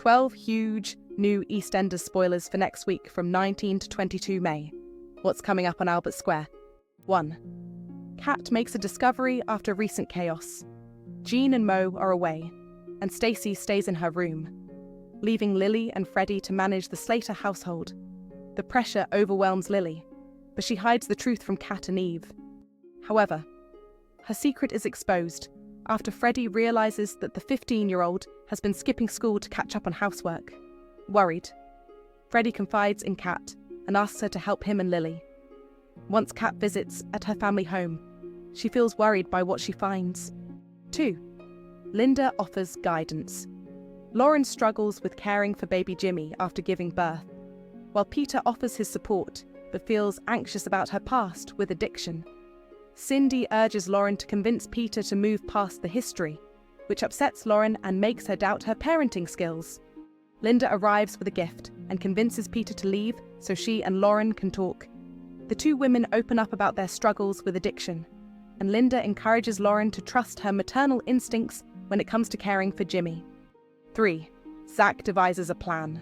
12 huge new EastEnders spoilers for next week from 19 to 22 May. What's coming up on Albert Square? 1. Kat makes a discovery after recent chaos. Jean and Mo are away, and Stacey stays in her room, leaving Lily and Freddie to manage the Slater household. The pressure overwhelms Lily, but she hides the truth from Kat and Eve. However, her secret is exposed after Freddie realizes that the 15-year-old has been skipping school to catch up on housework. Worried, Freddie confides in Kat and asks her to help him and Lily. Once Kat visits at her family home, she feels worried by what she finds. 2. Linda offers guidance. Lauren struggles with caring for baby Jimmy after giving birth, while Peter offers his support but feels anxious about her past with addiction. Cindy urges Lauren to convince Peter to move past the history, which upsets Lauren and makes her doubt her parenting skills. Linda arrives with a gift and convinces Peter to leave so she and Lauren can talk. The two women open up about their struggles with addiction, and Linda encourages Lauren to trust her maternal instincts when it comes to caring for Jimmy. 3. Zach devises a plan.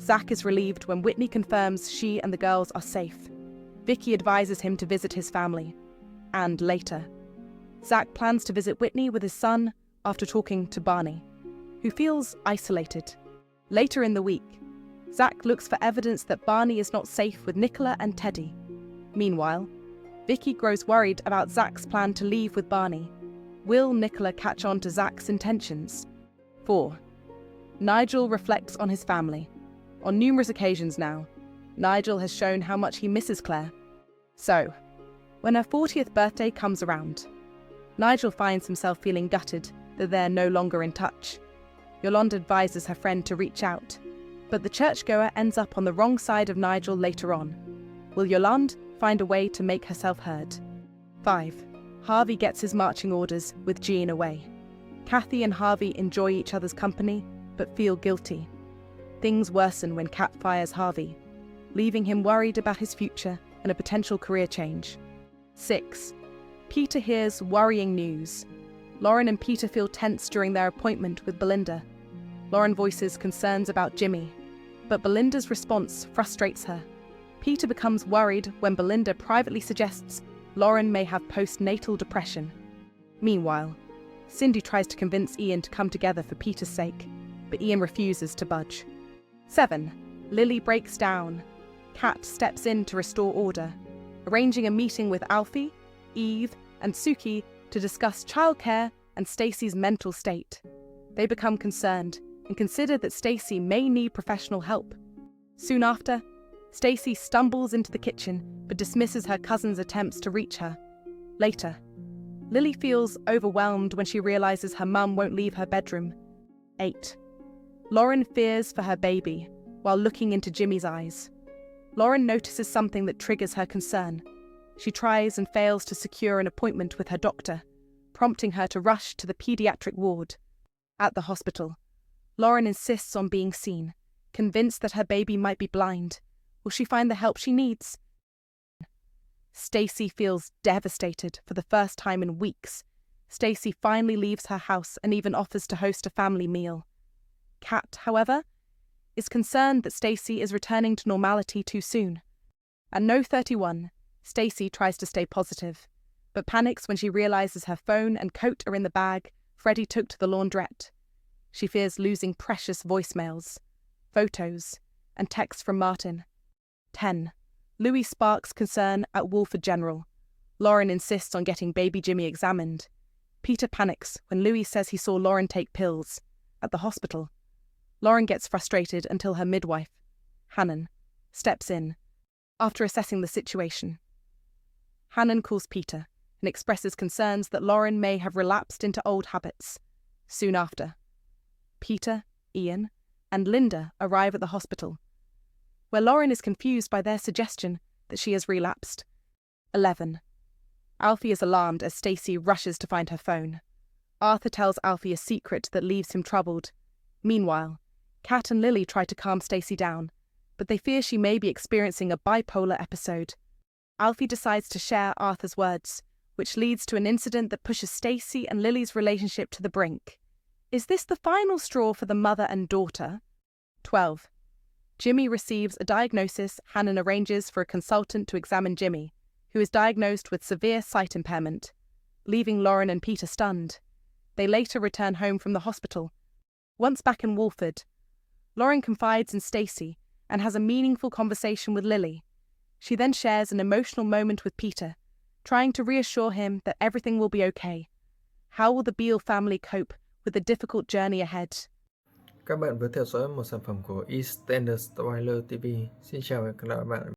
Zach is relieved when Whitney confirms she and the girls are safe. Vicky advises him to visit his family. And later, Zach plans to visit Whitney with his son after talking to Barney, who feels isolated. Later in the week, Zach looks for evidence that Barney is not safe with Nicola and Teddy. Meanwhile, Vicky grows worried about Zach's plan to leave with Barney. Will Nicola catch on to Zach's intentions? 4. Nigel reflects on his family. On numerous occasions now, Nigel has shown how much he misses Claire. So, when her 40th birthday comes around, Nigel finds himself feeling gutted that they're no longer in touch. Yolanda advises her friend to reach out, but the churchgoer ends up on the wrong side of Nigel later on. Will Yolanda find a way to make herself heard? 5. Harvey gets his marching orders with Jean away. Kathy and Harvey enjoy each other's company, but feel guilty. Things worsen when Kat fires Harvey, leaving him worried about his future and a potential career change. 6. Peter hears worrying news. Lauren and Peter feel tense during their appointment with Belinda. Lauren voices concerns about Jimmy, but Belinda's response frustrates her. Peter becomes worried when Belinda privately suggests Lauren may have postnatal depression. Meanwhile, Cindy tries to convince Ian to come together for Peter's sake, but Ian refuses to budge. 7. Lily breaks down. Kat steps in to restore order, arranging a meeting with Alfie, Eve, and Suki to discuss childcare and Stacey's mental state. They become concerned and consider that Stacey may need professional help. Soon after, Stacey stumbles into the kitchen but dismisses her cousin's attempts to reach her. Later, Lily feels overwhelmed when she realizes her mum won't leave her bedroom. 8. Lauren fears for her baby while looking into Jimmy's eyes. Lauren notices something that triggers her concern. She tries and fails to secure an appointment with her doctor, prompting her to rush to the pediatric ward. At the hospital, Lauren insists on being seen, convinced that her baby might be blind. Will she find the help she needs? Stacey feels devastated for the first time in weeks. Stacey finally leaves her house and even offers to host a family meal. Kat, however, is concerned that Stacey is returning to normality too soon. At No 31, Stacey tries to stay positive, but panics when she realizes her phone and coat are in the bag Freddie took to the laundrette. She fears losing precious voicemails, photos, and texts from Martin. 10. Louis sparks concern at Wolford General. Lauren insists on getting baby Jimmy examined. Peter panics when Louis says he saw Lauren take pills at the hospital. Lauren gets frustrated until her midwife, Hannon, steps in. After assessing the situation, Hannon calls Peter and expresses concerns that Lauren may have relapsed into old habits. Soon after, Peter, Ian, and Linda arrive at the hospital, where Lauren is confused by their suggestion that she has relapsed. 11. Alfie is alarmed as Stacey rushes to find her phone. Arthur tells Alfie a secret that leaves him troubled. Meanwhile, Kat and Lily try to calm Stacey down, but they fear she may be experiencing a bipolar episode. Alfie decides to share Arthur's words, which leads to an incident that pushes Stacey and Lily's relationship to the brink. Is this the final straw for the mother and daughter, 12. Jimmy receives a diagnosis. Hannon arranges for a consultant to examine Jimmy, who is diagnosed with severe sight impairment, leaving Lauren and Peter stunned. They later return home from the hospital. Once back in Walford, Lauren confides in Stacey and has a meaningful conversation with Lily. She then shares an emotional moment with Peter, trying to reassure him that everything will be okay. How will the Beale family cope with the difficult journey ahead? Các bạn vừa theo dõi một sản phẩm của EastEnders January TV. Xin chào và hẹn gặp lại các bạn.